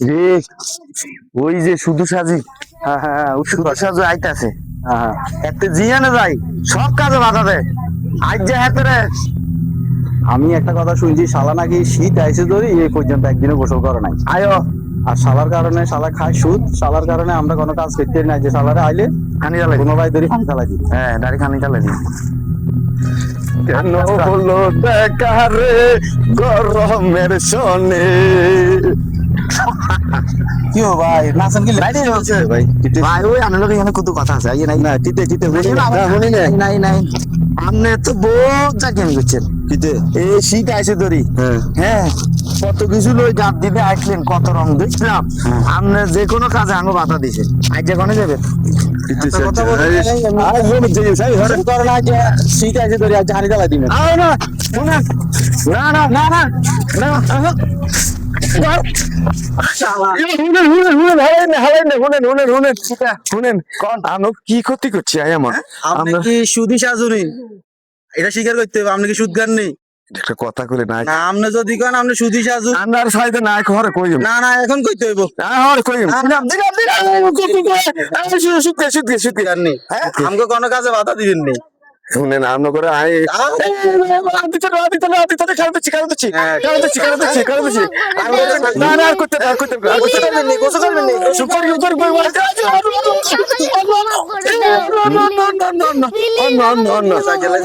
রে ওই যে শুধু সাজি হ্যাঁ হ্যাঁ হ্যাঁ, শুধু সাজু আইতাছে হ্যাঁ হ্যাঁ। এতে জিয়ানে যাই সব কাজে বাধা দেয় আজ যে হাতে রে আমি একটা কথা শুনছি, শালা নাকি শীত আইসে ধরি এই পর্যন্ত একদিনও গোসল করে নাই। আয়ো আর শালার কারণে শালা খায় সুদ, শালার কারণে আমরা কোনো কাজ করতে নাই, যে শালারে আইলে খানি জ্বালাই কোনো ভাই ধরি ফান চালাই দিই। হ্যাঁ দাড়ি খানি জ্বালাই দি কেন হলো দেখা রে গরমের সনে কি হো ভাই, নাচন কি লাইনে চলছে ভাই? ভাই ওই আনার লোক এখানে কত কথা আছে আইয়ে নাই না টিতে টিতে শুনি নাই নাই আপনি তো বহুত জাগেন করছেন টিতে। এই শীত আইসে ধরি হ্যাঁ হ্যাঁ কত কিছু লই গাছ দিতে আসলেন কত রং দেখলাম আপনি যে কোনো কাজে আঙো বাধা দিছে আজ যে কোনে যাবেন একটা কথা বলতে গেলে আর জমি জমি সাই ঘরে করে না, যে শীত আইসে ধরি আজ হানি জ্বালাই দিবেন। আও না শুনেন না না না না না কি ক্ষতি করছি আমার আপনি কি সুদি সাজুনি? এটা স্বীকার করতে হবে, আপনি কি সুদ খান নেই? একটা কথা করে না না আপনি যদি কান আপনি সুদি সাজু, আন্দার সাইডে না ঘরে কইম না না এখন কইতে হইব। ঘরে কইম দিলাম দিলাম দিলাম শুতে শুতে শুতে আর নেই আমাকে কোনো কাজে বাধা দিবেন নেই। শুনেন আমরা করে আই না না আর করতে আর করতে গোসল করবেন নেই, গোসল করবেন নেই। সুপার সুপার না না না না না না না গেলে